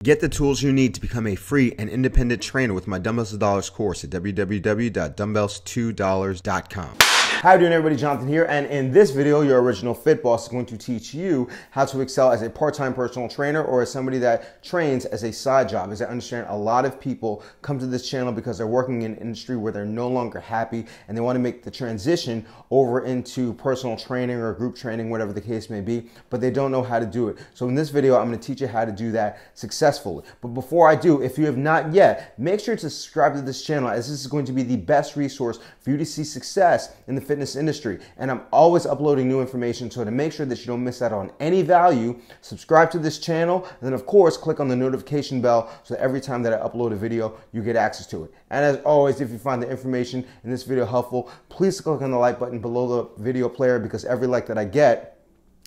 Get the tools you need to become a free and independent trainer with my Dumbbells to Dollars course at www.dumbbells2dollars.com. How you doing, everybody? Jonathan here, and in this video, your original Fit Boss is going to teach you how to excel as a part-time personal trainer or as somebody that trains as a side job. As I understand, a lot of people come to this channel because they're working in an industry where they're no longer happy and they want to make the transition over into personal training or group training, whatever the case may be, but they don't know how to do it. So in this video, I'm going to teach you how to do that successfully. But before I do, if you have not yet, make sure to subscribe to this channel, as this is going to be the best resource for you to see success in the fitness industry. And I'm always uploading new information, so to make sure that you don't miss out on any value, subscribe to this channel, and then of course click on the notification bell so that every time that I upload a video, you get access to it. And as always, if you find the information in this video helpful, please click on the like button below the video player, because every like that I get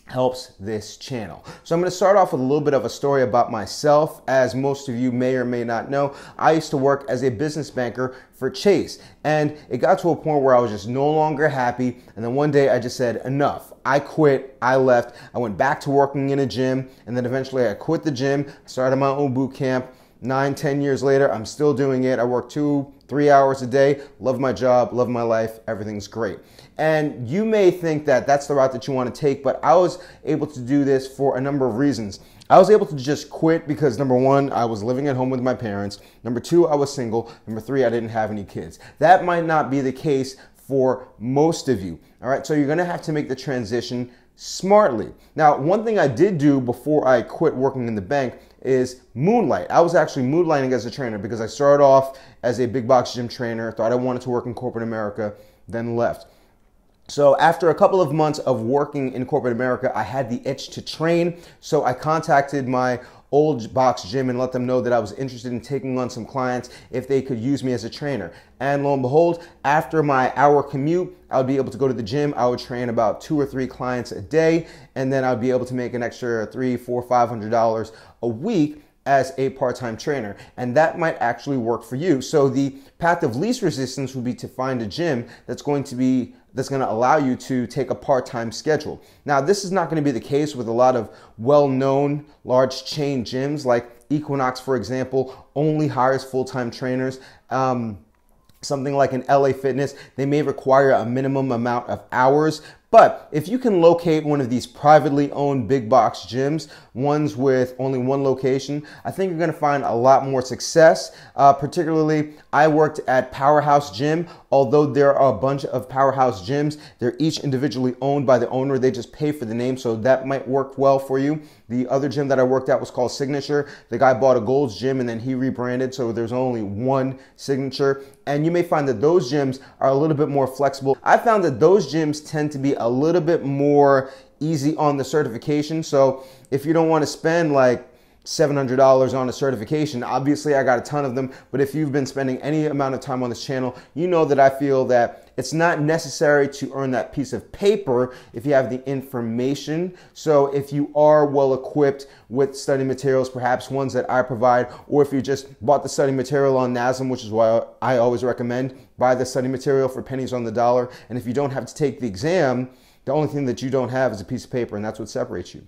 helps this channel. So I'm going to start off with a little bit of a story about myself. As most of you may or may not know, I used to work as a business banker for Chase, and it got to a point where I was just no longer happy, and then one day I just said enough. I quit, I left, I went back to working in a gym, and then eventually I quit the gym, started my own boot camp. 9-10 years later, I'm still doing it. I work 2-3 hours a day, love my job, love my life, everything's great. And you may think that that's the route that you want to take, but I was able to do this for a number of reasons. I was able to just quit because, number one, I was living at home with my parents. Number two, I was single. Number three, I didn't have any kids. That might not be the case for most of you. All right, so you're going to have to make the transition smartly. Now, one thing I did do before I quit working in the bank is moonlight. I was actually moonlighting as a trainer because I started off as a big box gym trainer, thought I wanted to work in corporate America, then left. So after a couple of months of working in corporate America, I had the itch to train. So I contacted my old box gym and let them know that I was interested in taking on some clients if they could use me as a trainer. And lo and behold, after my hour commute, I would be able to go to the gym. I would train about 2 or 3 clients a day, and then I'd be able to make an extra $300, $400, $500 a week as a part-time trainer. And that might actually work for you. So the path of least resistance would be to find a gym that's going to allow you to take a part-time schedule. Now, this is not going to be the case with a lot of well-known large chain gyms, like Equinox, for example, only hires full-time trainers. Something like an LA Fitness, they may require a minimum amount of hours. But if you can locate one of these privately owned big box gyms, ones with only one location, I think you're going to find a lot more success. Particularly, I worked at Powerhouse Gym. Although there are a bunch of Powerhouse gyms, they're each individually owned by the owner. They just pay for the name, so that might work well for you. The other gym that I worked at was called Signature. The guy bought a Gold's Gym and then he rebranded, so there's only one Signature. And you may find that those gyms are a little bit more flexible. I found that those gyms tend to be a little bit more easy on the certification. So if you don't want to spend like $700 on a certification, obviously I got a ton of them, but if you've been spending any amount of time on this channel, you know that I feel that it's not necessary to earn that piece of paper if you have the information. So if you are well equipped with study materials, perhaps ones that I provide, or if you just bought the study material on NASM, which is why I always recommend buy the study material for pennies on the dollar. And if you don't have to take the exam, the only thing that you don't have is a piece of paper, and that's what separates you.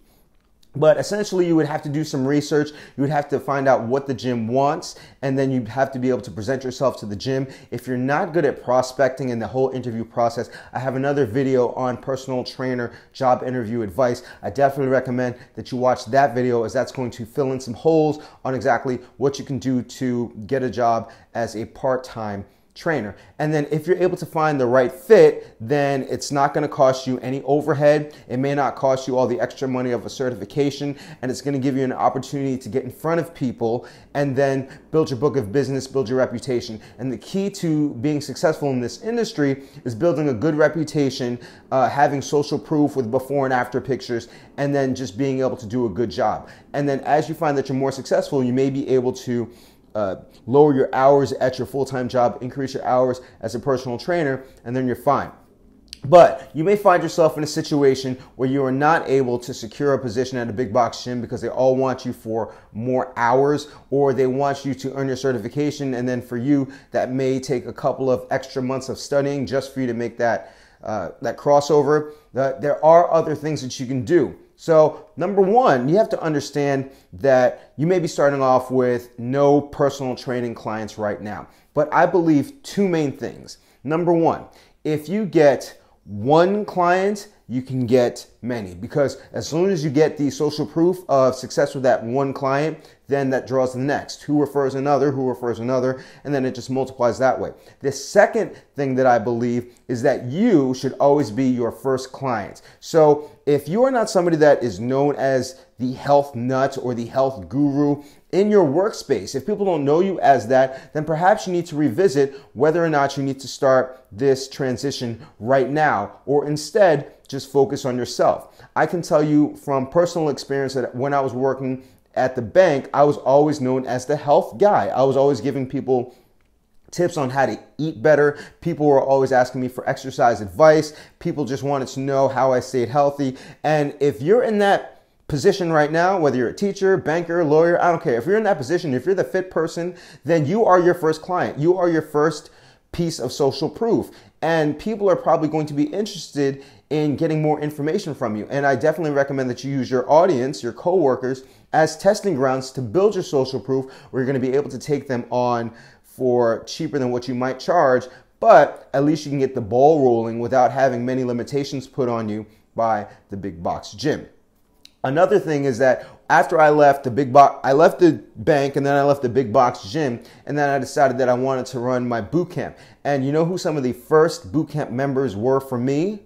But essentially, you would have to do some research. You would have to find out what the gym wants, and then you'd have to be able to present yourself to the gym. If you're not good at prospecting and the whole interview process, I have another video on personal trainer job interview advice. I definitely recommend that you watch that video, as that's going to fill in some holes on exactly what you can do to get a job as a part-time trainer. And then if you're able to find the right fit, then it's not going to cost you any overhead. It may not cost you all the extra money of a certification, and it's going to give you an opportunity to get in front of people and then build your book of business, build your reputation. And the key to being successful in this industry is building a good reputation, having social proof with before and after pictures, and then just being able to do a good job. And then as you find that you're more successful, you may be able to lower your hours at your full-time job, increase your hours as a personal trainer, and then you're fine. But you may find yourself in a situation where you are not able to secure a position at a big box gym because they all want you for more hours, or they want you to earn your certification, and then for you that may take a couple of extra months of studying just for you to make that crossover. There are other things that you can do. So number one, you have to understand that you may be starting off with no personal training clients right now. But I believe two main things. Number one, if you get one client, you can get many, because as soon as you get the social proof of success with that one client, then that draws the next. Who refers another, and then it just multiplies that way. The second thing that I believe is that you should always be your first client. So if you are not somebody that is known as the health nut or the health guru in your workspace, if people don't know you as that, then perhaps you need to revisit whether or not you need to start this transition right now, or instead just focus on yourself. I can tell you from personal experience that when I was working at the bank, I was always known as the health guy. I was always giving people tips on how to eat better. People were always asking me for exercise advice. People just wanted to know how I stayed healthy. And if you're in that position right now, whether you're a teacher, banker, lawyer, I don't care. If you're in that position, if you're the fit person, then you are your first client. You are your first piece of social proof. And people are probably going to be interested in getting more information from you. And I definitely recommend that you use your audience, your coworkers, as testing grounds to build your social proof, where you're going to be able to take them on for cheaper than what you might charge, but at least you can get the ball rolling without having many limitations put on you by the big box gym. Another thing is that after I left the bank, and then I left the big box gym, and then I decided that I wanted to run my boot camp. And you know who some of the first boot camp members were for me?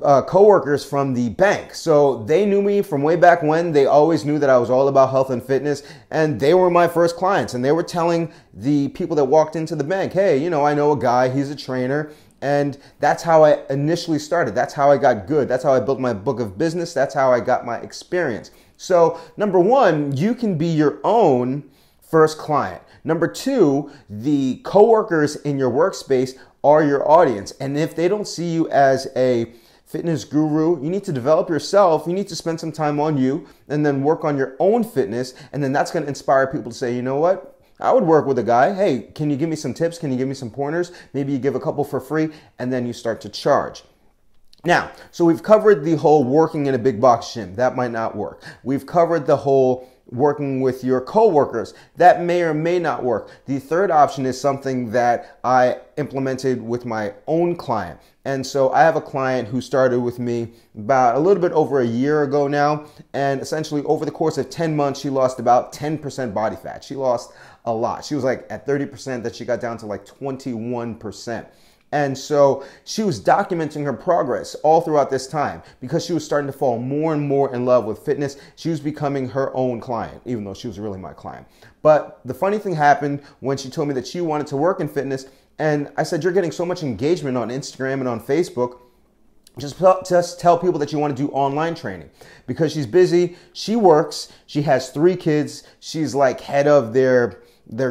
Coworkers from the bank. So they knew me from way back when. They always knew that I was all about health and fitness, and they were my first clients. And they were telling the people that walked into the bank, hey, you know, I know a guy, he's a trainer. And that's how I initially started. That's how I got good. That's how I built my book of business. That's how I got my experience. So number one, you can be your own first client. Number two, the coworkers in your workspace are your audience. And if they don't see you as a fitness guru, you need to develop yourself. You need to spend some time on you and then work on your own fitness. And then that's going to inspire people to say, you know what? I would work with a guy. Hey, can you give me some tips? Can you give me some pointers? Maybe you give a couple for free, and then you start to charge. Now, so we've covered the whole working in a big box gym. That might not work. We've covered the whole working with your coworkers. That may or may not work. The third option is something that I implemented with my own client. And so I have a client who started with me about a little bit over a year ago now. And essentially over the course of 10 months, she lost about 10% body fat. She lost a lot. She was like at 30%, that she got down to like 21%. And so she was documenting her progress all throughout this time, because she was starting to fall more and more in love with fitness. She was becoming her own client, even though she was really my client. But the funny thing happened when she told me that she wanted to work in fitness. And I said, you're getting so much engagement on Instagram and on Facebook. Just tell people that you want to do online training, because she's busy. She works. She has 3 kids. She's like head of their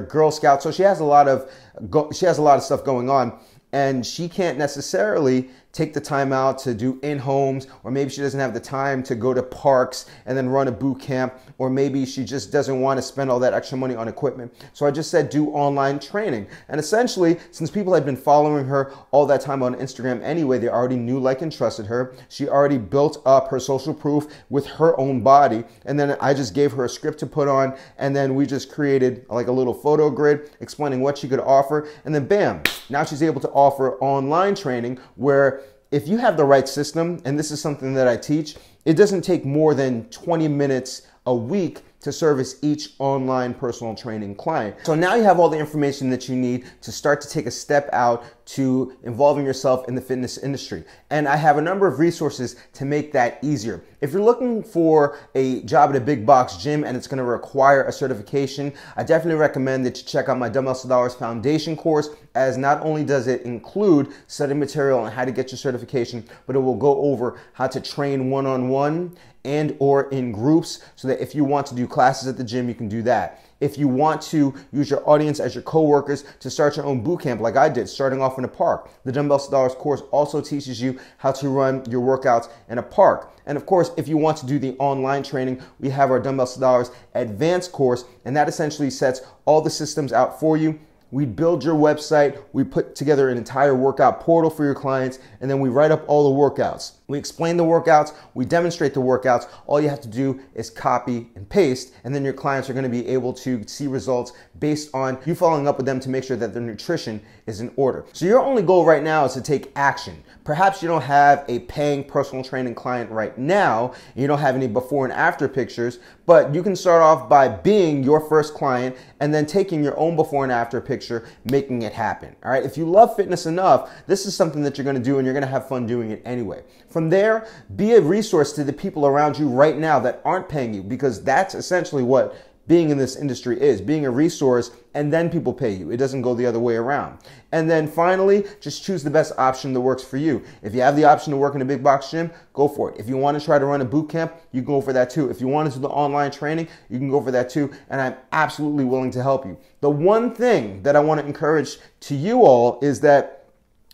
Girl Scouts. So she has a lot of stuff going on. And she can't necessarily take the time out to do in-homes, or maybe she doesn't have the time to go to parks and then run a boot camp, or maybe she just doesn't want to spend all that extra money on equipment. So I just said do online training. And essentially, since people had been following her all that time on Instagram anyway, they already knew, like, and trusted her. She already built up her social proof with her own body. And then I just gave her a script to put on, and then we just created like a little photo grid explaining what she could offer. And then bam, now she's able to offer online training, where if you have the right system, and this is something that I teach, it doesn't take more than 20 minutes a week to service each online personal training client. So now you have all the information that you need to start to take a step out to involving yourself in the fitness industry. And I have a number of resources to make that easier. If you're looking for a job at a big box gym and it's going to require a certification, I definitely recommend that you check out my Dumbbells to Dollars Foundation course, as not only does it include study material on how to get your certification, but it will go over how to train one-on-one and or in groups, so that if you want to do classes at the gym, you can do that. If you want to use your audience as your coworkers to start your own boot camp, like I did, starting off in a park, the Dumbbells to Dollars course also teaches you how to run your workouts in a park. And of course, if you want to do the online training, we have our Dumbbells to Dollars Advanced course, and that essentially sets all the systems out for you. We build your website, we put together an entire workout portal for your clients, and then we write up all the workouts. We explain the workouts, we demonstrate the workouts. All you have to do is copy and paste, and then your clients are going to be able to see results based on you following up with them to make sure that their nutrition is in order. So your only goal right now is to take action. Perhaps you don't have a paying personal training client right now, and you don't have any before and after pictures, but you can start off by being your first client and then taking your own before and after picture, making it happen. All right. If you love fitness enough, this is something that you're going to do and you're going to have fun doing it anyway. From there, be a resource to the people around you right now that aren't paying you, because that's essentially what being in this industry is, being a resource, and then people pay you. It doesn't go the other way around. And then finally, just choose the best option that works for you. If you have the option to work in a big box gym, go for it. If you want to try to run a boot camp, you can go for that too. If you want to do the online training, you can go for that too. And I'm absolutely willing to help you. The one thing that I want to encourage to you all is that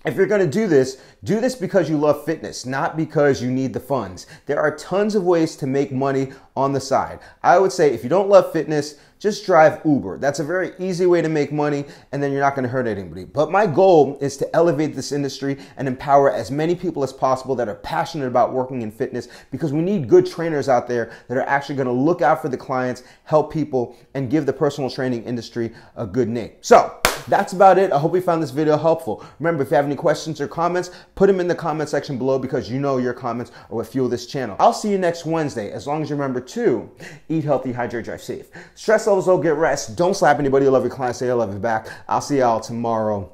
if you're going to do this because you love fitness, not because you need the funds. There are tons of ways to make money on the side. I would say if you don't love fitness, just drive Uber. That's a very easy way to make money, and then you're not going to hurt anybody. But my goal is to elevate this industry and empower as many people as possible that are passionate about working in fitness, because we need good trainers out there that are actually going to look out for the clients, help people, and give the personal training industry a good name. So that's about it. I hope you found this video helpful. Remember, if you have any questions or comments, put them in the comment section below, because you know your comments are what fuel this channel. I'll see you next Wednesday, as long as you remember to eat healthy, hydrate, drive safe. Stress levels low, get rest. Don't slap anybody. You love your clients, say I love you back. I'll see y'all tomorrow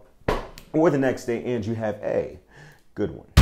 or the next day, and you have a good one.